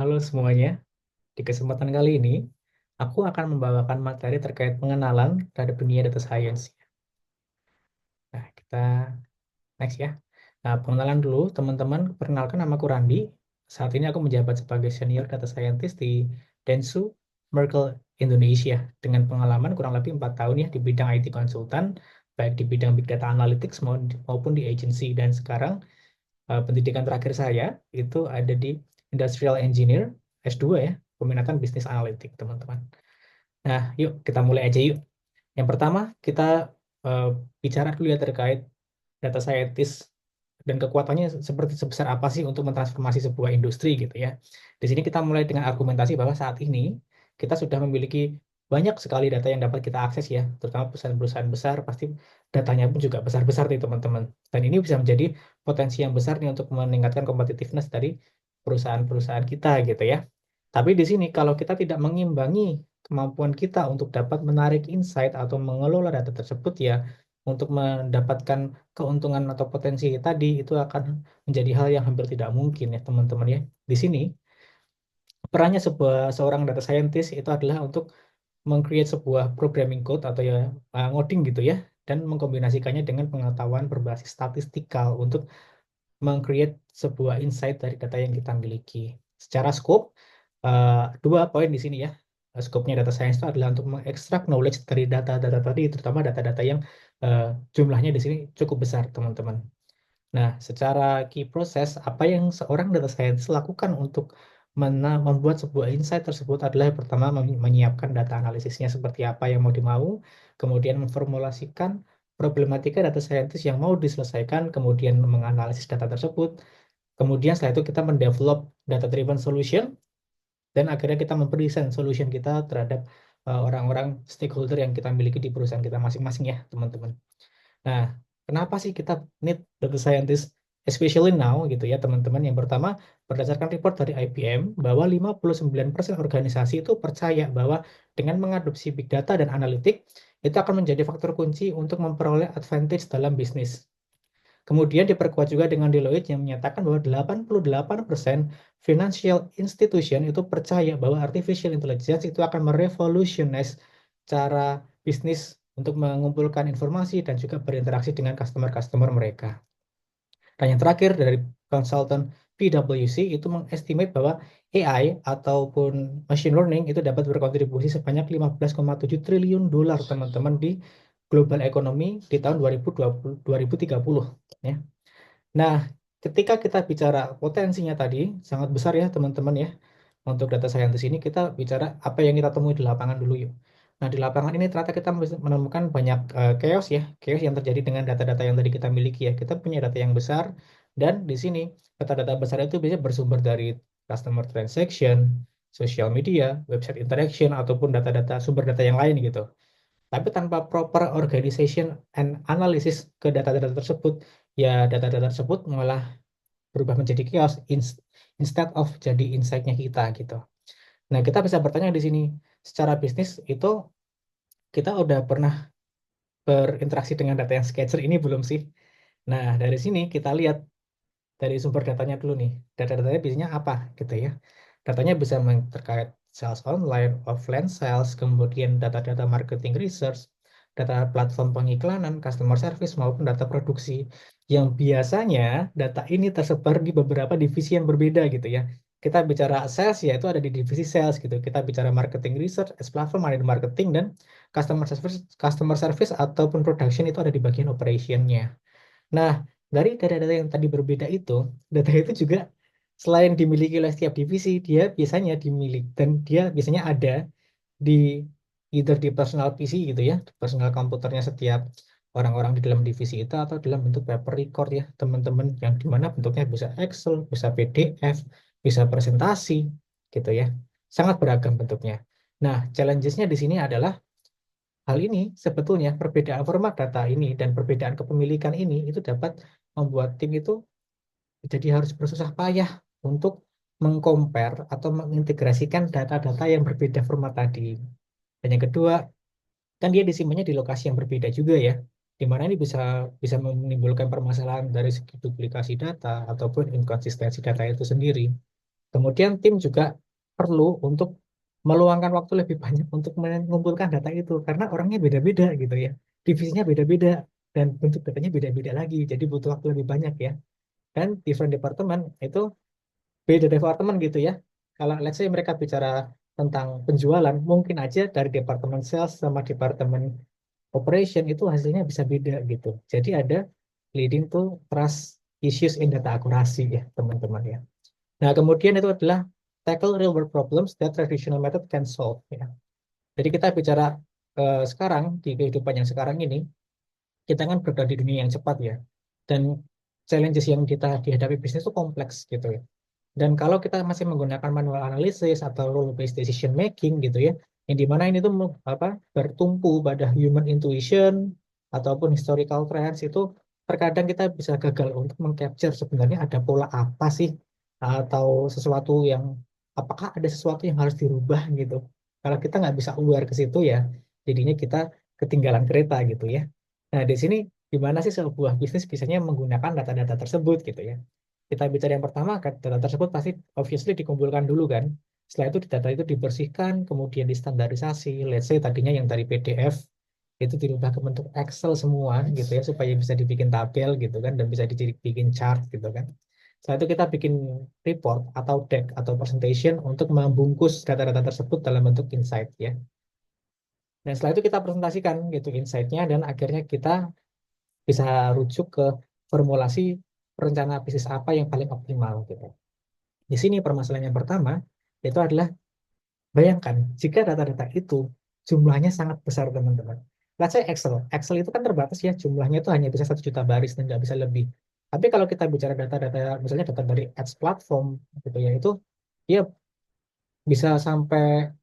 Halo semuanya, di kesempatan kali ini aku akan membawakan materi terkait pengenalan terhadap dunia data science. Nah, kita next ya. Nah, pengenalan dulu teman-teman, perkenalkan nama aku Randi. Saat ini aku menjabat sebagai senior data scientist di Dentsu Merkle Indonesia dengan pengalaman kurang lebih 4 tahun ya di bidang IT konsultan, baik di bidang big data analytics maupun di agency. Dan sekarang pendidikan terakhir saya itu ada di Industrial Engineer S2 ya, peminatan bisnis analitik, teman-teman. Nah, yuk kita mulai aja yuk. Yang pertama, kita eh, bicara dulu ya terkait data scientist dan kekuatannya seperti sebesar apa sih untuk mentransformasi sebuah industri gitu ya. Di sini kita mulai dengan argumentasi bahwa saat ini kita sudah memiliki banyak sekali data yang dapat kita akses ya, terutama perusahaan-perusahaan besar pasti datanya pun juga besar-besar nih teman-teman. Dan ini bisa menjadi potensi yang besar nih untuk meningkatkan competitiveness dari perusahaan-perusahaan kita gitu ya. Tapi di sini kalau kita tidak mengimbangi kemampuan kita untuk dapat menarik insight atau mengelola data tersebut ya, untuk mendapatkan keuntungan atau potensi tadi itu akan menjadi hal yang hampir tidak mungkin ya teman-teman ya. Di sini perannya seorang data scientist itu adalah untuk meng-create sebuah programming code atau ya ngoding gitu ya, dan mengkombinasikannya dengan pengetahuan berbasis statistikal untuk meng-create sebuah insight dari data yang kita miliki. Secara scope, dua poin di sini ya. Scope-nya data science itu adalah untuk mengekstrak knowledge dari data-data tadi, terutama data-data yang eh, jumlahnya di sini cukup besar, teman-teman. Nah, secara key process, apa yang seorang data scientist lakukan untuk membuat sebuah insight tersebut adalah yang pertama menyiapkan data analisisnya seperti apa yang mau dimau, kemudian memformulasikan problematika data scientist yang mau diselesaikan, kemudian menganalisis data tersebut, kemudian setelah itu kita mendevelop data-driven solution, dan akhirnya kita mempresent solution kita terhadap orang-orang stakeholder yang kita miliki di perusahaan kita masing-masing ya, teman-teman. Nah, kenapa sih kita need data scientist, especially now gitu ya teman-teman? Yang pertama, berdasarkan report dari IBM, bahwa 59% organisasi itu percaya bahwa dengan mengadopsi big data dan analitik, itu akan menjadi faktor kunci untuk memperoleh advantage dalam bisnis. Kemudian diperkuat juga dengan Deloitte yang menyatakan bahwa 88% financial institution itu percaya bahwa artificial intelligence itu akan merevolutionize cara bisnis untuk mengumpulkan informasi dan juga berinteraksi dengan customer-customer mereka. Dan yang terakhir dari konsultan PwC itu mengestimate bahwa AI ataupun machine learning itu dapat berkontribusi sebanyak 15,7 triliun dolar teman-teman di global economy di tahun 2020, 2030 ya. Nah, ketika kita bicara potensinya tadi sangat besar ya teman-teman ya. Untuk data scientist ini kita bicara apa yang kita temui di lapangan dulu yuk. Nah, di lapangan ini ternyata kita menemukan banyak chaos ya, chaos yang terjadi dengan data-data yang tadi kita miliki ya. Kita punya data yang besar dan di sini data-data besar itu biasanya bersumber dari customer transaction, social media, website interaction ataupun data-data sumber data yang lain gitu. Tapi tanpa proper organization and analysis ke data-data tersebut, ya data-data tersebut malah berubah menjadi chaos instead of jadi insight-nya kita gitu. Nah, kita bisa bertanya di sini, secara bisnis itu kita udah pernah berinteraksi dengan data yang sketcher ini belum sih? Nah, dari sini kita lihat dari sumber datanya dulu nih. Data-datanya biasanya apa gitu ya. Datanya bisa terkait sales online, offline sales, kemudian data-data marketing research, data platform pengiklanan, customer service, maupun data produksi. Yang biasanya data ini tersebar di beberapa divisi yang berbeda gitu ya. Kita bicara sales ya itu ada di divisi sales gitu. Kita bicara marketing research, as platform ada di marketing, dan customer service ataupun production itu ada di bagian operationnya. Nah, dari data-data yang tadi berbeda itu, data itu juga selain dimiliki oleh setiap divisi, dia biasanya dimiliki dan dia biasanya ada di either di personal PC gitu ya, di personal komputernya setiap orang-orang di dalam divisi itu atau dalam bentuk paper record ya, teman-teman, yang dimana bentuknya bisa Excel, bisa PDF, bisa presentasi gitu ya. Sangat beragam bentuknya. Nah, challenges-nya di sini adalah hal ini sebetulnya perbedaan format data ini dan perbedaan kepemilikan ini itu dapat membuat tim itu jadi harus bersusah payah untuk mengcompare atau mengintegrasikan data-data yang berbeda format tadi. Dan yang kedua, kan dia disimpannya di lokasi yang berbeda juga ya, di mana ini bisa bisa menimbulkan permasalahan dari segi duplikasi data ataupun inkonsistensi data itu sendiri. Kemudian tim juga perlu untuk meluangkan waktu lebih banyak untuk mengumpulkan data itu karena orangnya beda-beda gitu ya. Divisinya beda-beda dan bentuk datanya beda-beda lagi. Jadi butuh waktu lebih banyak ya. Dan different department itu beda departemen gitu ya. Kalau let's say mereka bicara tentang penjualan, mungkin aja dari departemen sales sama departemen operation itu hasilnya bisa beda gitu. Jadi ada leading to trust issues in data akurasi ya teman-teman ya. Nah kemudian itu adalah tackle real world problems that traditional method can solve ya. Jadi kita bicara sekarang di kehidupan yang sekarang ini, kita kan berada di dunia yang cepat ya. Dan challenges yang kita dihadapi bisnis itu kompleks gitu ya. Dan kalau kita masih menggunakan manual analysis atau rule based decision making gitu ya, yang dimana ini tuh bertumpu pada human intuition ataupun historical trends itu terkadang kita bisa gagal untuk mengcapture sebenarnya ada pola apa sih atau sesuatu yang apakah ada sesuatu yang harus dirubah gitu. Kalau kita nggak bisa aware ke situ ya, jadinya kita ketinggalan kereta gitu ya. Nah di sini gimana sih sebuah bisnis biasanya menggunakan data-data tersebut gitu ya. Kita bicara yang pertama, kan data tersebut pasti obviously dikumpulkan dulu kan. Setelah itu data itu dibersihkan, kemudian distandarisasi. Let's say tadinya yang dari PDF itu dirubah ke bentuk Excel semua gitu ya supaya bisa dibikin tabel gitu kan dan bisa dibikin chart gitu kan. Setelah itu kita bikin report atau deck atau presentation untuk membungkus data-data tersebut dalam bentuk insight ya. Dan setelah itu kita presentasikan gitu insight-nya dan akhirnya kita bisa rujuk ke formulasi rencana bisnis apa yang paling optimal gitu. Di sini permasalahan yang pertama itu adalah bayangkan jika data-data itu jumlahnya sangat besar teman-teman. Let's say Excel. Excel itu kan terbatas ya jumlahnya itu hanya bisa 1 juta baris dan nggak bisa lebih. Tapi kalau kita bicara data-data misalnya data dari ads platform gitu ya itu dia bisa sampai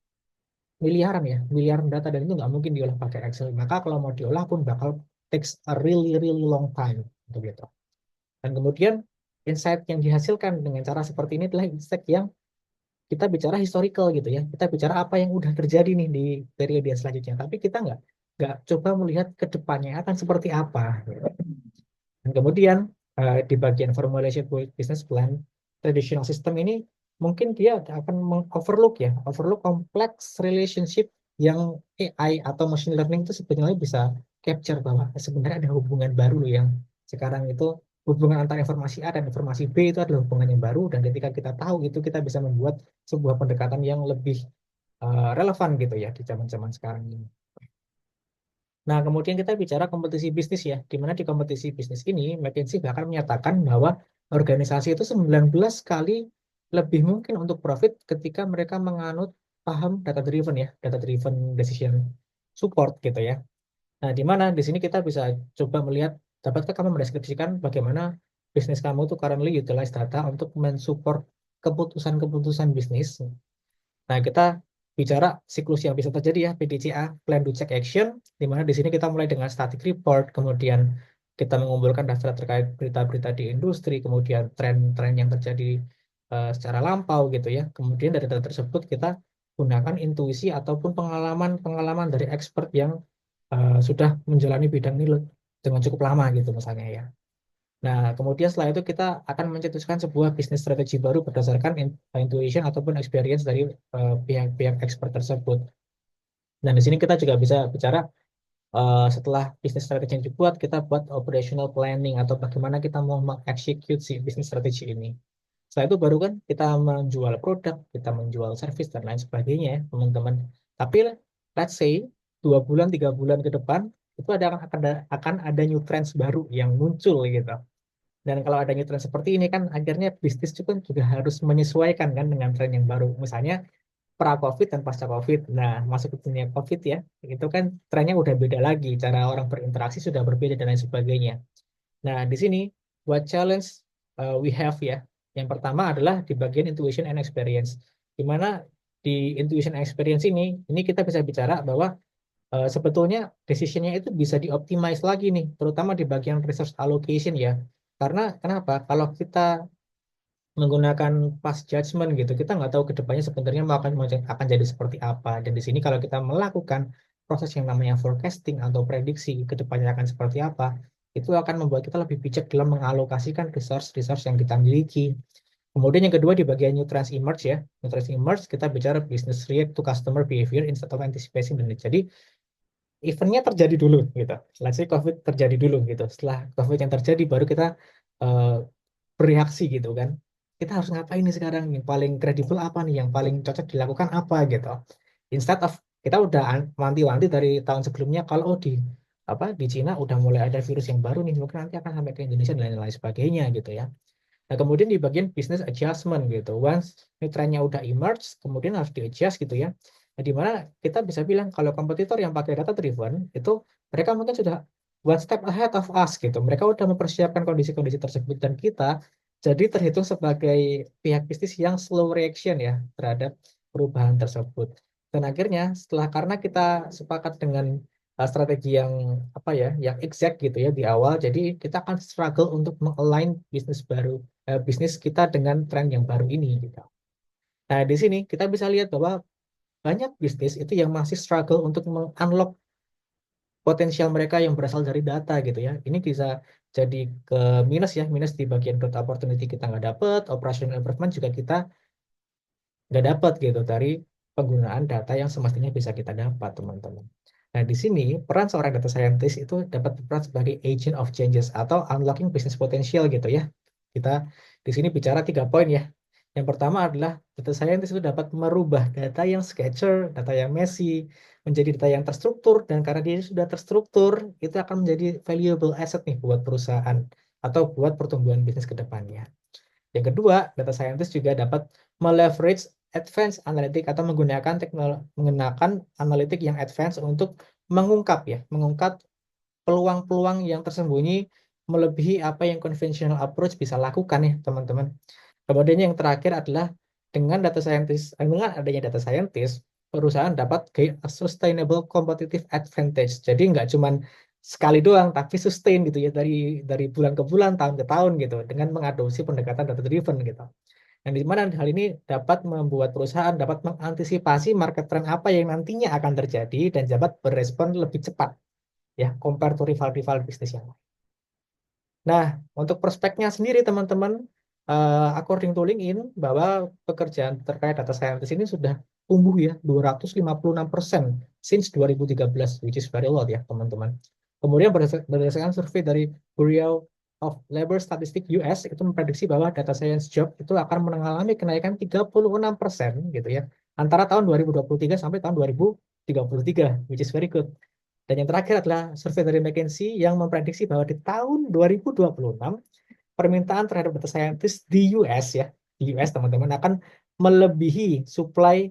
miliaran ya miliaran data dan itu nggak mungkin diolah pakai Excel. Maka kalau mau diolah pun bakal takes a really really long time untuk gitu. Dan kemudian insight yang dihasilkan dengan cara seperti ini adalah insight yang kita bicara historical gitu ya. Kita bicara apa yang udah terjadi nih di periode selanjutnya. Tapi kita nggak coba melihat ke depannya akan seperti apa. Dan kemudian di bagian formulation business plan, traditional system ini mungkin dia akan overlook ya, overlook kompleks relationship yang AI atau machine learning itu sebenarnya bisa capture bahwa sebenarnya ada hubungan baru loh yang sekarang itu hubungan antara informasi A dan informasi B itu adalah hubungan yang baru dan ketika kita tahu itu kita bisa membuat sebuah pendekatan yang lebih relevan gitu ya di zaman-zaman sekarang ini. Nah, kemudian kita bicara kompetisi bisnis ya, di mana di kompetisi bisnis ini, McKinsey bahkan menyatakan bahwa organisasi itu 19 kali lebih mungkin untuk profit ketika mereka menganut paham data driven ya, data driven decision support gitu ya. Nah, di mana di sini kita bisa coba melihat, dapatkah kamu mendeskripsikan bagaimana bisnis kamu itu currently utilize data untuk mensupport keputusan-keputusan bisnis. Nah, kita bicara siklus yang bisa terjadi ya, PDCA, Plan Do Check Action, di mana di sini kita mulai dengan static report, kemudian kita mengumpulkan data terkait berita-berita di industri, kemudian tren-tren yang terjadi secara lampau gitu ya. Kemudian dari data tersebut kita gunakan intuisi ataupun pengalaman-pengalaman dari expert yang sudah menjalani bidang ini dengan cukup lama gitu misalnya ya. Nah, kemudian setelah itu kita akan mencetuskan sebuah bisnis strategi baru berdasarkan intuition ataupun experience dari pihak-pihak expert tersebut. Dan di sini kita juga bisa bicara setelah bisnis strategi yang dibuat, kita buat operational planning atau bagaimana kita mau mengexecute si bisnis strategi ini. Setelah itu baru kan kita menjual produk, kita menjual service dan lain sebagainya ya, teman-teman. Tapi let's say 2 bulan, 3 bulan ke depan itu akan ada new trends baru yang muncul gitu. Dan kalau ada new trend seperti ini kan akhirnya bisnis juga harus menyesuaikan kan dengan tren yang baru. Misalnya pra-COVID dan pasca-COVID. Nah, masuk ke dunia COVID ya, itu kan trennya udah beda lagi. Cara orang berinteraksi sudah berbeda dan lain sebagainya. Nah, di sini buat challenge we have ya. Yang pertama adalah di bagian intuition and experience. Di mana di intuition and experience ini kita bisa bicara bahwa sebetulnya decision-nya itu bisa dioptimize lagi nih, terutama di bagian resource allocation ya. Karena kenapa? Kalau kita menggunakan past judgment gitu, kita nggak tahu ke depannya sebenarnya akan jadi seperti apa. Dan di sini kalau kita melakukan proses yang namanya forecasting atau prediksi ke depannya akan seperti apa, itu akan membuat kita lebih bijak dalam mengalokasikan resource-resource yang kita miliki. Kemudian yang kedua di bagian nutrients emerge ya. Nutrients emerge kita bicara business react to customer behavior instead of anticipating the need. Jadi eventnya terjadi dulu gitu. Let's say COVID terjadi dulu gitu. Setelah COVID yang terjadi baru kita uh, bereaksi gitu kan. Kita harus ngapain nih sekarang? Yang paling kredibel apa nih? Yang paling cocok dilakukan apa gitu. Instead of kita udah wanti-wanti dari tahun sebelumnya kalau di di Cina udah mulai ada virus yang baru nih, mungkin nanti akan sampai ke Indonesia dan lain-lain sebagainya gitu ya. Nah, kemudian di bagian business adjustment gitu. Once ini trennya udah emerge, kemudian harus di-adjust gitu ya. Nah, di mana kita bisa bilang kalau kompetitor yang pakai data driven itu mereka mungkin sudah one step ahead of us gitu. Mereka udah mempersiapkan kondisi-kondisi tersebut dan kita jadi terhitung sebagai pihak bisnis yang slow reaction ya terhadap perubahan tersebut. Dan akhirnya setelah karena kita sepakat dengan strategi yang yang exact gitu ya di awal, jadi kita akan struggle untuk mengalign bisnis baru bisnis kita dengan tren yang baru ini gitu. Nah, di sini kita bisa lihat bahwa banyak bisnis itu yang masih struggle untuk unlock potensial mereka yang berasal dari data gitu ya. Ini bisa jadi ke minus ya, minus di bagian growth opportunity kita nggak dapet, operational improvement juga kita nggak dapat gitu dari penggunaan data yang semestinya bisa kita dapat, teman-teman. Nah, di sini peran seorang data scientist itu dapat berperan sebagai agent of changes atau unlocking business potential gitu ya. Kita di sini bicara 3 poin ya. Yang pertama adalah data scientist itu dapat merubah data yang sketcher, data yang messy, menjadi data yang terstruktur, dan karena dia sudah terstruktur, itu akan menjadi valuable asset nih buat perusahaan atau buat pertumbuhan bisnis ke depannya. Yang kedua, data scientist juga dapat meleverage advanced analytic atau menggunakan teknologi mengenakan analitik yang advance untuk mengungkap peluang-peluang yang tersembunyi melebihi apa yang conventional approach bisa lakukan ya, teman-teman. Kemudian yang terakhir adalah dengan adanya data scientist, perusahaan dapat gain a sustainable competitive advantage. Jadi nggak cuma sekali doang, tapi sustain gitu ya dari bulan ke bulan, tahun ke tahun gitu, dengan mengadopsi pendekatan data driven gitu. Yang di mana hal ini dapat membuat perusahaan dapat mengantisipasi market trend apa yang nantinya akan terjadi dan dapat berespon lebih cepat ya compare to rival-rival bisnis yang lain. Nah, untuk prospeknya sendiri teman-teman, according to LinkedIn, bahwa pekerjaan terkait data scientist ini sudah tumbuh ya 256% since 2013, which is very lot ya teman-teman. Kemudian berdasarkan survei dari Bureau of Labor Statistics US itu memprediksi bahwa data science job itu akan mengalami kenaikan 36% gitu ya antara tahun 2023 sampai tahun 2033, which is very good. Dan yang terakhir adalah survei dari McKinsey yang memprediksi bahwa di tahun 2026 permintaan terhadap data scientist di US ya, di US teman-teman akan melebihi supply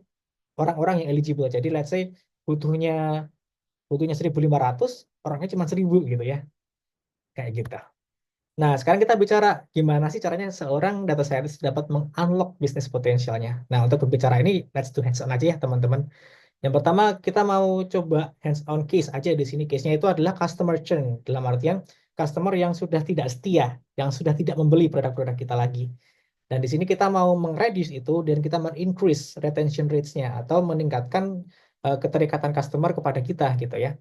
orang-orang yang eligible. Jadi let's say butuhnya butuhnya 1.500, orangnya cuma 1.000 gitu ya. Kayak gitu. Nah, sekarang kita bicara gimana sih caranya seorang data scientist dapat meng-unlock bisnis potensialnya. Nah, untuk berbicara ini, let's do hands-on aja ya, teman-teman. Yang pertama, kita mau coba hands-on case aja di sini. Case-nya itu adalah customer churn. Dalam artian, customer yang sudah tidak setia, yang sudah tidak membeli produk-produk kita lagi. Dan di sini kita mau meng-reduce itu dan kita men-increase retention rates-nya atau meningkatkan keterikatan customer kepada kita gitu ya.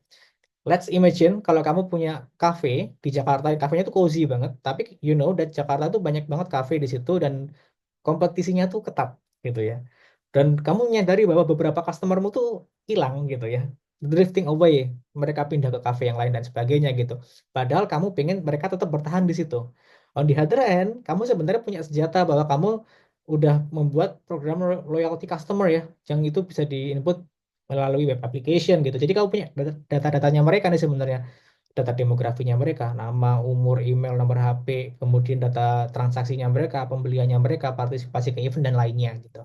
Let's imagine kalau kamu punya cafe di Jakarta, kafenya itu cozy banget, tapi you know that Jakarta tuh banyak banget cafe di situ dan kompetisinya tuh ketat gitu ya. Dan kamu menyadari bahwa beberapa customermu tuh hilang gitu ya, drifting away, mereka pindah ke cafe yang lain dan sebagainya gitu. Padahal kamu pengen mereka tetap bertahan di situ. On the other hand, kamu sebenarnya punya senjata bahwa kamu udah membuat program loyalty customer ya, yang itu bisa di-input melalui web application gitu. Jadi kamu punya data-datanya mereka nih sebenarnya, data demografinya mereka, nama, umur, email, nomor HP, kemudian data transaksinya mereka, pembeliannya mereka, partisipasi ke event dan lainnya gitu.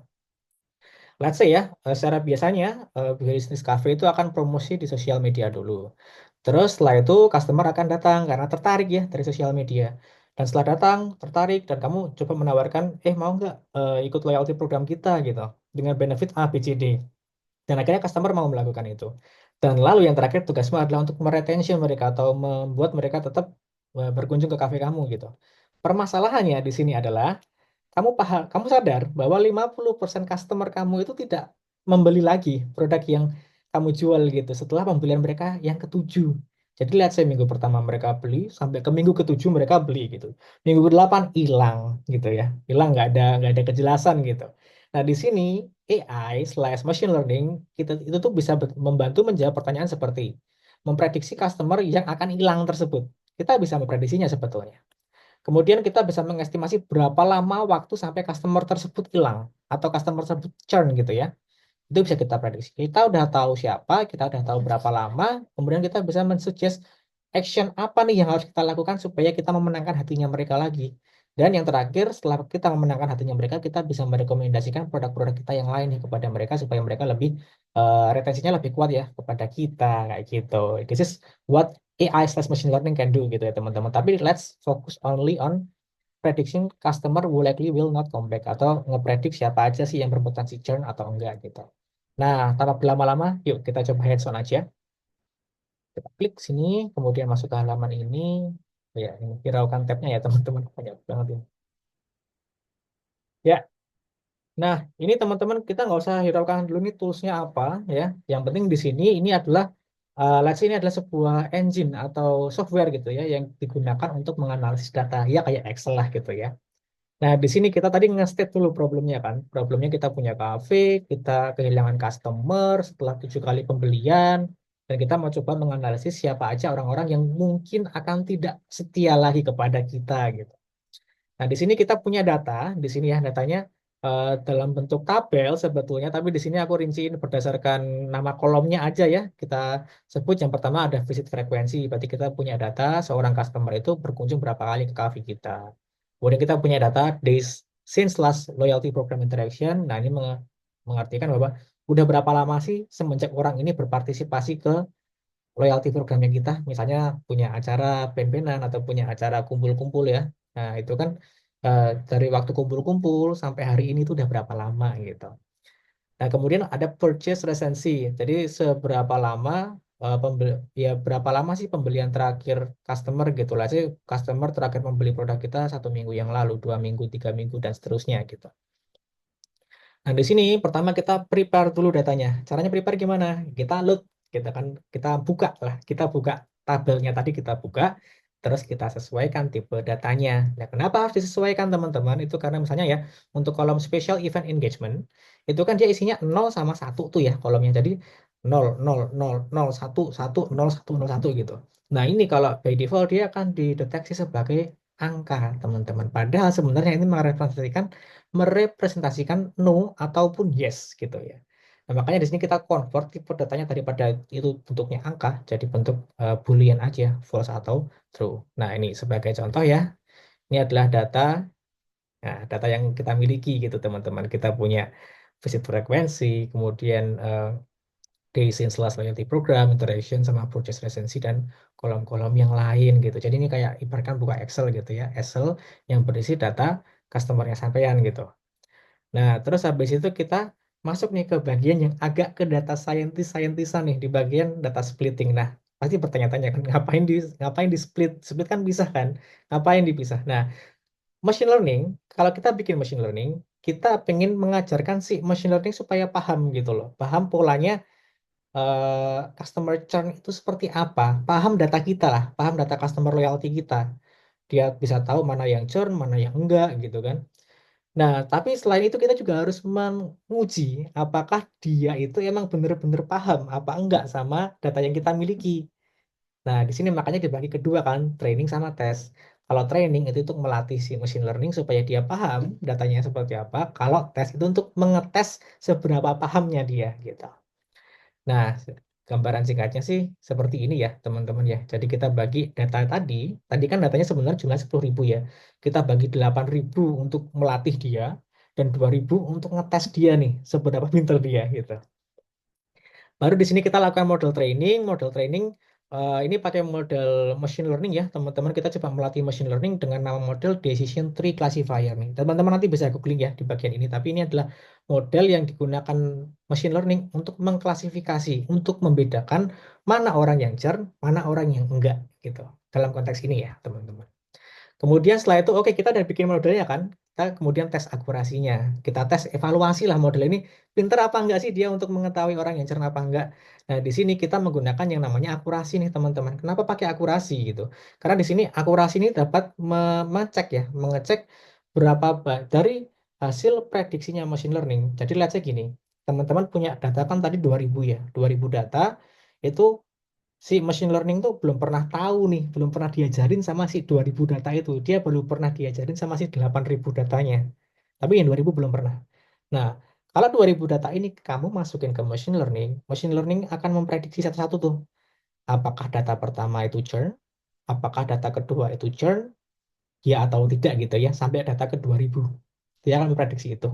Let's say ya, secara biasanya bisnis cafe itu akan promosi di sosial media dulu. Terus setelah itu customer akan datang karena tertarik ya dari sosial media. Dan setelah datang, tertarik dan kamu coba menawarkan, mau nggak ikut loyalty program kita gitu dengan benefit A, B, C, D. Dan akhirnya customer mau melakukan itu. Dan lalu yang terakhir tugasmu adalah untuk meretention mereka atau membuat mereka tetap berkunjung ke kafe kamu gitu. Permasalahannya di sini adalah kamu sadar bahwa 50% customer kamu itu tidak membeli lagi produk yang kamu jual gitu setelah pembelian mereka yang ketujuh. Jadi lihat saya minggu pertama mereka beli sampai ke minggu ke-7 mereka beli gitu. Minggu ke-8 hilang gitu ya. Hilang nggak ada kejelasan gitu. Nah, di sini AI/machine learning kita itu tuh bisa membantu menjawab pertanyaan seperti memprediksi customer yang akan hilang tersebut. Kita bisa memprediksinya sebetulnya. Kemudian kita bisa mengestimasi berapa lama waktu sampai customer tersebut hilang atau customer tersebut churn gitu ya. Itu bisa kita prediksi. Kita udah tahu siapa, kita udah tahu berapa lama, kemudian kita bisa mensuggest action apa nih yang harus kita lakukan supaya kita memenangkan hatinya mereka lagi. Dan yang terakhir, setelah kita memenangkan hatinya mereka, kita bisa merekomendasikan produk-produk kita yang lain nih kepada mereka supaya mereka lebih retensinya lebih kuat ya kepada kita kayak gitu. This is what AI/machine learning can do gitu ya teman-teman. Tapi let's focus only on prediction customer who likely will not come back atau ngepredik siapa aja sih yang berpotensi churn atau enggak gitu. Nah, tanpa berlama-lama, yuk kita coba hands on aja. Kita klik sini, kemudian masuk ke halaman ini. Oh ya, ini hiraukan tabnya ya teman-teman. Banyak banget ini. Ya, nah ini teman-teman kita nggak usah hiraukan dulu nih toolsnya apa ya. Yang penting di sini ini adalah, let's say ini adalah sebuah engine atau software gitu ya yang digunakan untuk menganalisis data ya kayak Excel lah gitu ya. Nah, di sini kita tadi nge-state dulu problemnya kan. Problemnya kita punya kafe, kita kehilangan customer setelah 7 kali pembelian, dan kita mau coba menganalisis siapa aja orang-orang yang mungkin akan tidak setia lagi kepada kita gitu. Nah, di sini kita punya data, di sini ya datanya dalam bentuk tabel sebetulnya, tapi di sini aku rinciin berdasarkan nama kolomnya aja ya. Kita sebut yang pertama ada visit frekuensi, berarti kita punya data seorang customer itu berkunjung berapa kali ke cafe kita. Kemudian kita punya data days since last loyalty program interaction. Nah, ini mengartikan bahwa udah berapa lama sih semenjak orang ini berpartisipasi ke loyalty programnya kita, misalnya punya acara pen-penan atau punya acara kumpul-kumpul ya. Nah, itu kan dari waktu kumpul-kumpul sampai hari ini tuh udah berapa lama gitu. Nah, kemudian ada purchase recency. Jadi seberapa lama ya berapa lama sih pembelian terakhir customer gitu lah sih, customer terakhir membeli produk kita 1 minggu yang lalu, 2 minggu, 3 minggu dan seterusnya gitu. Nah, di sini pertama kita prepare dulu datanya. Caranya prepare gimana? Kita load, kita kan kita buka lah, kita buka tabelnya tadi kita buka, terus kita sesuaikan tipe datanya. Nah, kenapa harus disesuaikan teman-teman? Itu karena misalnya ya, untuk kolom special event engagement, itu kan dia isinya 0 sama 1 tuh ya kolomnya. Jadi 0, 0, 0, 0, 1, 1, 0, 1, 0, 1 gitu. Nah, ini kalau by default dia akan dideteksi sebagai angka, teman-teman. Padahal sebenarnya ini merepresentasikan no ataupun yes gitu ya. Nah, makanya di sini kita convert tipe datanya daripada itu bentuknya angka jadi bentuk boolean aja, false atau true. Nah, ini sebagai contoh ya. Ini adalah data, nah, data yang kita miliki gitu teman-teman. Kita punya visit frekuensi, kemudian days in last loyalty program, interaction sama purchase recency dan kolom-kolom yang lain gitu. Jadi ini kayak ibaratkan buka Excel gitu ya, Excel yang berisi data customer-nya sampean gitu. Nah, terus habis itu kita masuk nih ke bagian yang agak ke data scientist-scientistan nih di bagian data splitting. Nah, pasti bertanya-tanya kan ngapain di split? Split kan bisa kan? Ngapain dipisah? Nah, machine learning, kalau kita bikin machine learning, kita pengen mengajarkan si machine learning supaya paham gitu loh. Paham polanya customer churn itu seperti apa? Paham data kita lah, paham data customer loyalty kita. Dia bisa tahu mana yang churn, mana yang enggak gitu kan. Nah, tapi selain itu kita juga harus menguji apakah dia itu emang benar-benar paham apa enggak sama data yang kita miliki. Nah, di sini makanya dibagi kedua kan, training sama tes. Kalau training itu untuk melatih si machine learning supaya dia paham datanya seperti apa. Kalau tes itu untuk mengetes seberapa pahamnya dia gitu. Nah, gambaran singkatnya sih seperti ini ya, teman-teman ya. Jadi kita bagi data tadi kan datanya sebenarnya jumlah 10.000 ya. Kita bagi 8.000 untuk melatih dia, dan 2.000 untuk ngetes dia nih, seberapa pintar dia gitu. Baru di sini kita lakukan model training. Model training ini pakai model machine learning ya, teman-teman. Kita coba melatih machine learning dengan nama model decision tree classifier nih. Teman-teman nanti bisa googling ya di bagian ini. Tapi ini adalah model yang digunakan machine learning untuk mengklasifikasi, untuk membedakan mana orang yang churn, mana orang yang enggak gitu. Dalam konteks ini ya, teman-teman. Kemudian setelah itu, oke kita udah bikin modelnya kan. kita kemudian tes akurasinya. Kita tes evaluasi lah model ini pinter apa enggak sih dia untuk mengetahui orang yang cerna apa enggak. Nah, di sini kita menggunakan yang namanya akurasi nih teman-teman. Kenapa pakai akurasi gitu? Karena di sini akurasi ini dapat mengecek ya, mengecek dari hasil prediksinya machine learning. Jadi let's say gini, teman-teman punya data kan tadi 2000 ya, 2000 data itu si machine learning tuh belum pernah tahu nih, belum pernah diajarin sama si 2000 data itu. Dia belum pernah diajarin sama si 8000 datanya. Tapi yang 2000 belum pernah. Nah, kalau 2000 data ini kamu masukin ke machine learning akan memprediksi satu-satu tuh. Apakah data pertama itu churn, apakah data kedua itu churn, ya atau tidak gitu ya, sampai data ke 2000. Dia akan memprediksi itu.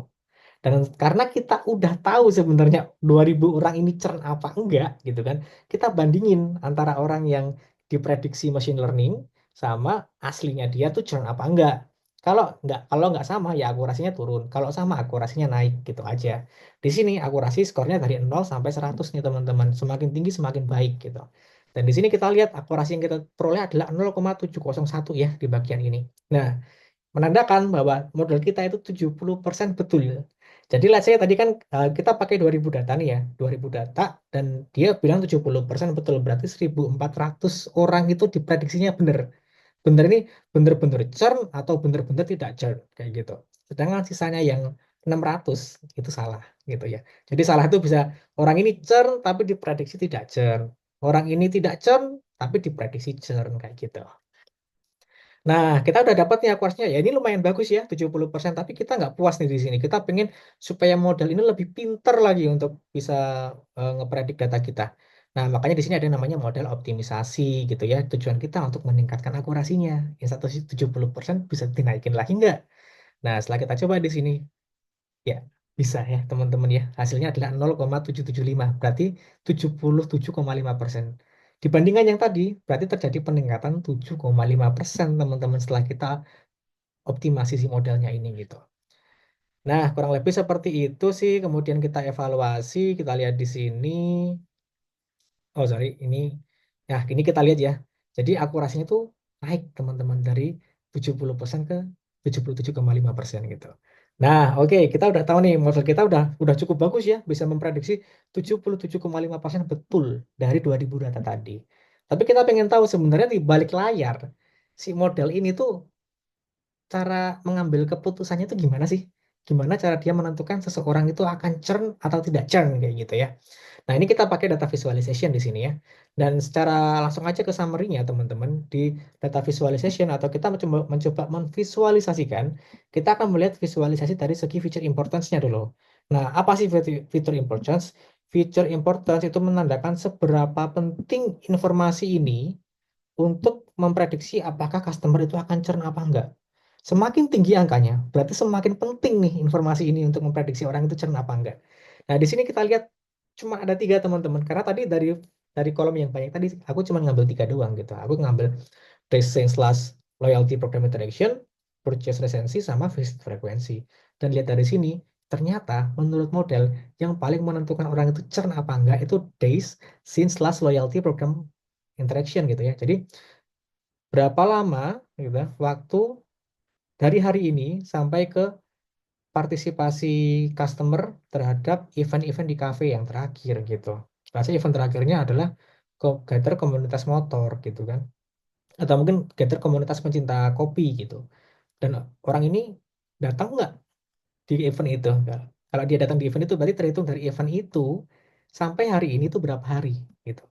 Dan karena kita udah tahu sebenarnya 2000 orang ini churn apa enggak gitu kan, kita bandingin antara orang yang diprediksi machine learning sama aslinya dia tuh churn apa enggak. Kalau enggak sama ya akurasinya turun. Kalau sama akurasinya naik gitu aja. Di sini akurasi skornya dari 0 sampai 100 nih teman-teman. Semakin tinggi semakin baik gitu. Dan di sini kita lihat akurasi yang kita peroleh adalah 0,701 ya di bagian ini. Nah, menandakan bahwa model kita itu 70% betul. Jadi let's say tadi kan kita pakai 2000 data nih ya, 2000 data dan dia bilang 70% betul. Berarti 1400 orang itu diprediksinya benar. Benar ini benar-benar churn atau benar-benar tidak churn kayak gitu. Sedangkan sisanya yang 600 itu salah gitu ya. Jadi salah itu bisa orang ini churn tapi diprediksi tidak churn. Orang ini tidak churn tapi diprediksi churn kayak gitu. Nah, kita udah dapat nih akurasinya. Ya ini lumayan bagus ya, 70%. Tapi kita nggak puas nih di sini. Kita pengen supaya model ini lebih pinter lagi untuk bisa ngepredik data kita. Nah, makanya di sini ada yang namanya model optimisasi gitu ya. Tujuan kita untuk meningkatkan akurasinya. Yang satu sih 70% bisa dinaikin lagi nggak? Nah, setelah kita coba di sini, ya bisa ya teman-teman ya. Hasilnya adalah 0,775. Berarti 77,5%. Dibandingkan yang tadi, berarti terjadi peningkatan 7,5% teman-teman setelah kita optimasi si modelnya ini gitu. Nah, kurang lebih seperti itu sih. Kemudian kita evaluasi, kita lihat di sini. Oh, sorry, ini. Nah, ini kita lihat ya. Jadi akurasinya tuh naik teman-teman dari 70% ke 77,5% gitu. Nah, oke, kita udah tahu nih model kita udah cukup bagus ya, bisa memprediksi 77,5% betul dari 2000 data tadi. Tapi kita pengen tahu sebenarnya di balik layar si model ini tuh cara mengambil keputusannya itu gimana sih? Gimana cara dia menentukan seseorang itu akan churn atau tidak churn kayak gitu ya. Nah, ini kita pakai data visualization di sini ya. Dan secara langsung aja ke summary-nya teman-teman, di data visualization atau kita mencoba memvisualisasikan, kita akan melihat visualisasi dari segi feature importance-nya dulu. Nah, apa sih feature importance? Feature importance itu menandakan seberapa penting informasi ini untuk memprediksi apakah customer itu akan churn apa enggak. Semakin tinggi angkanya, berarti semakin penting nih informasi ini untuk memprediksi orang itu churn apa enggak. Nah, di sini kita lihat cuma ada tiga teman-teman. Karena tadi dari kolom yang banyak tadi aku cuma ngambil tiga doang gitu. Aku ngambil destination slash loyalty program interaction, purchase recency, sama visit frekuensi. Dan lihat dari sini, ternyata menurut model yang paling menentukan orang itu churn apa enggak itu days since last loyalty program interaction gitu ya. Jadi berapa lama gitu ya, waktu dari hari ini sampai ke partisipasi customer terhadap event-event di cafe yang terakhir gitu. Rasanya event terakhirnya adalah gather komunitas motor gitu kan. Atau mungkin gather komunitas pencinta kopi gitu. Dan orang ini datang nggak di event itu? Nggak. Kalau dia datang di event itu berarti terhitung dari event itu sampai hari ini tuh berapa hari gitu.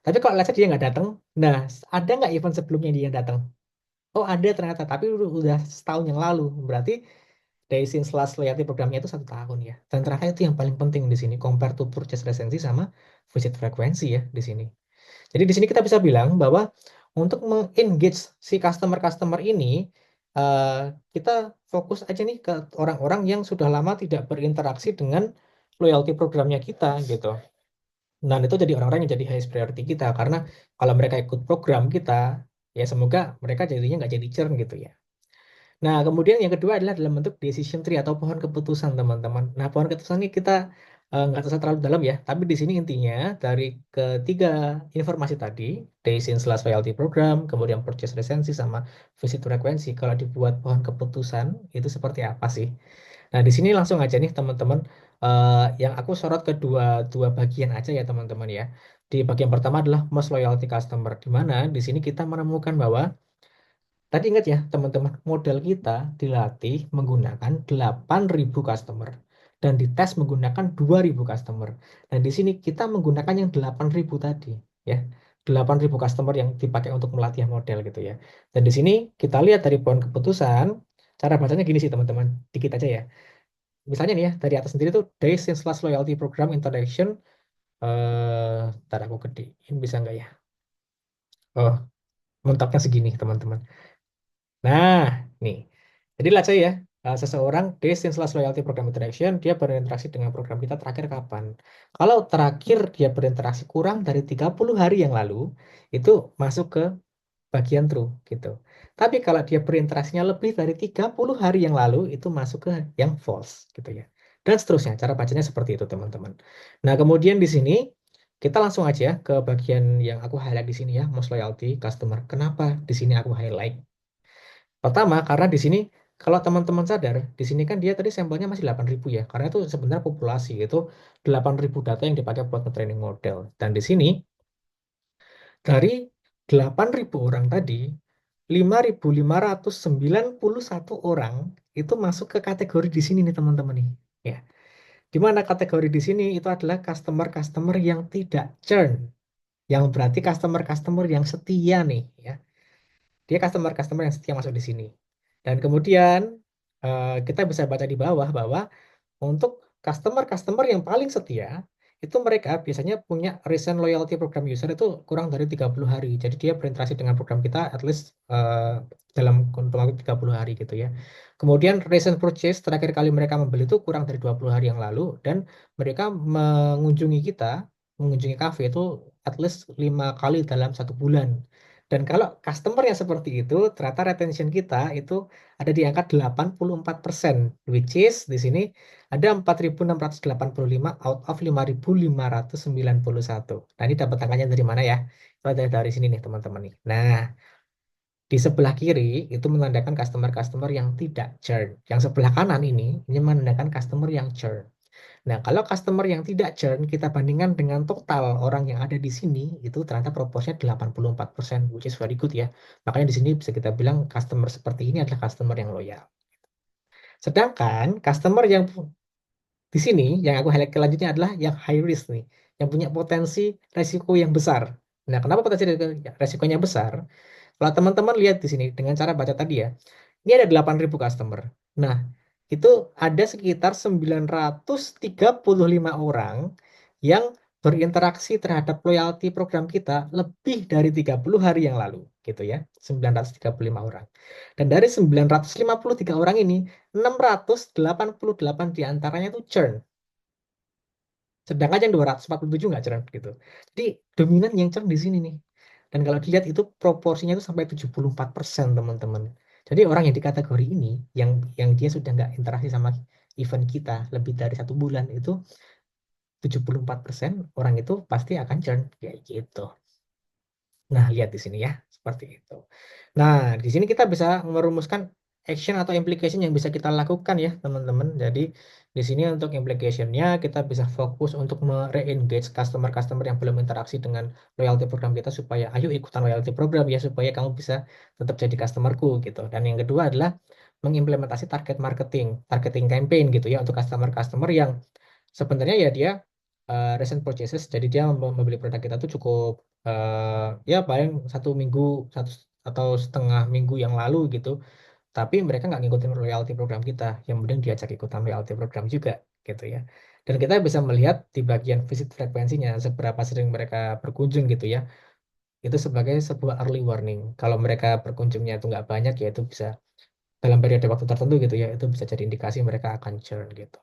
Tapi kalau let's say dia nggak datang, nah ada nggak event sebelumnya dia datang? Oh ada ternyata, tapi udah setahun yang lalu. Berarti dari since last loyalty programnya itu 1 tahun ya. Dan terakhir itu yang paling penting di sini, compare to purchase recency sama visit frekuensi ya di sini. Jadi di sini kita bisa bilang bahwa untuk meng-engage si customer-customer ini, eh, kita fokus aja nih ke orang-orang yang sudah lama tidak berinteraksi dengan loyalty programnya kita gitu. Dan itu jadi orang-orang yang jadi highest priority kita karena kalau mereka ikut program kita, ya semoga mereka jadinya nggak jadi churn gitu ya. Nah, kemudian yang kedua adalah dalam bentuk decision tree atau pohon keputusan, teman-teman. Nah, pohon keputusan ini kita nggak usah terlalu dalam ya, tapi di sini intinya dari ketiga informasi tadi, Days in Slash Loyalty Program, kemudian purchase resensi sama visit frekuensi, kalau dibuat pohon keputusan itu seperti apa sih? Nah, di sini langsung aja nih teman-teman, yang aku sorot ke dua bagian aja ya teman-teman ya. Di bagian pertama adalah most loyalty customer, di mana di sini kita menemukan bahwa tadi ingat ya, teman-teman, model kita dilatih menggunakan 8.000 customer dan dites menggunakan 2.000 customer. Dan di sini kita menggunakan yang 8.000 tadi, ya. 8.000 customer yang dipakai untuk melatih model gitu ya. Dan di sini kita lihat dari poin keputusan, cara bacanya gini sih teman-teman, dikit aja ya. Misalnya nih ya, dari atas sendiri tuh Days in Slash Loyalty Program Introduction, ntar aku gedein bisa nggak ya? Oh, mentoknya segini teman-teman. Nah, nih. Jadi lah saya ya, seseorang Days Slash Loyalty Program Interaction, dia berinteraksi dengan program kita terakhir kapan? Kalau terakhir dia berinteraksi kurang dari 30 hari yang lalu, itu masuk ke bagian true gitu. Tapi kalau dia berinteraksinya lebih dari 30 hari yang lalu, itu masuk ke yang false gitu ya. Dan seterusnya, cara bacanya seperti itu teman-teman. Nah, kemudian di sini kita langsung aja ke bagian yang aku highlight di sini ya, most loyalty customer. Kenapa di sini aku highlight? Pertama, karena di sini kalau teman-teman sadar, di sini kan dia tadi sampelnya masih 8.000 ya, karena itu sebenarnya populasi, itu 8.000 data yang dipakai buat training model. Dan di sini, dari 8.000 orang tadi, 5.591 orang itu masuk ke kategori di sini nih teman-teman nih. Ya. Di mana kategori di sini itu adalah customer-customer yang tidak churn, yang berarti customer-customer yang setia nih ya. Dia customer-customer yang setia masuk di sini. Dan kemudian kita bisa baca di bawah bahwa untuk customer-customer yang paling setia, itu mereka biasanya punya recent loyalty program user itu kurang dari 30 hari. Jadi dia berinteraksi dengan program kita at least dalam kurun waktu 30 hari gitu ya. Kemudian recent purchase, terakhir kali mereka membeli itu kurang dari 20 hari yang lalu. Dan mereka mengunjungi kita, mengunjungi cafe itu at least 5 kali dalam 1 bulan. Dan kalau customer yang seperti itu, ternyata retention kita itu ada di angka 84%, which is di sini ada 4.685 out of 5.591. Nah, ini dapat angkanya dari mana ya? Itu ada dari sini nih, teman-teman nih. Nah, di sebelah kiri itu menandakan customer-customer yang tidak churn. Yang sebelah kanan ini menandakan customer yang churn. Nah, kalau customer yang tidak churn kita bandingkan dengan total orang yang ada di sini, itu ternyata proporsinya 84%, which is very good ya. Makanya di sini bisa kita bilang customer seperti ini adalah customer yang loyal. Sedangkan customer yang di sini yang aku highlight selanjutnya adalah yang high risk nih, yang punya potensi resiko yang besar. Nah, kenapa potensi resikonya besar? Kalau teman-teman lihat di sini dengan cara baca tadi ya, ini ada 8.000 customer. Nah, itu ada sekitar 935 orang yang berinteraksi terhadap loyalty program kita lebih dari 30 hari yang lalu, gitu ya. 935 orang. Dan dari 953 orang ini, 688 diantaranya itu churn. Sedangkan yang 247 nggak churn gitu. Jadi dominan yang churn di sini nih. Dan kalau dilihat itu proporsinya itu sampai 74% teman-teman. Jadi orang yang di kategori ini, yang dia sudah nggak interaksi sama event kita lebih dari 1 bulan, itu 74% orang itu pasti akan churn kayak gitu. Nah, lihat di sini ya, seperti itu. Nah, di sini kita bisa merumuskan action atau implication yang bisa kita lakukan ya, teman-teman. Jadi, di sini untuk implication-nya kita bisa fokus untuk re-engage customer-customer yang belum interaksi dengan loyalty program kita supaya ayo ikutan loyalty program ya, supaya kamu bisa tetap jadi customerku gitu. Dan yang kedua adalah mengimplementasi targeting campaign gitu ya untuk customer-customer yang sebenarnya ya dia recent purchases, jadi dia membeli produk kita tuh cukup ya paling 1 minggu, satu atau setengah minggu yang lalu gitu, tapi mereka nggak ngikutin loyalty program kita, yang penting diajak ikutan loyalty program juga gitu ya. Dan kita bisa melihat di bagian visit frekuensinya seberapa sering mereka berkunjung gitu ya, itu sebagai sebuah early warning. Kalau mereka berkunjungnya itu nggak banyak ya itu bisa dalam periode waktu tertentu gitu ya, itu bisa jadi indikasi mereka akan churn gitu.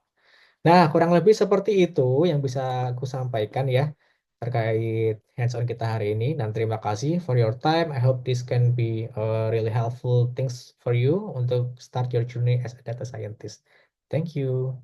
Nah, kurang lebih seperti itu yang bisa aku sampaikan ya terkait hands-on kita hari ini. Dan terima kasih for your time. I hope this can be really helpful things for you untuk start your journey as a data scientist. Thank you.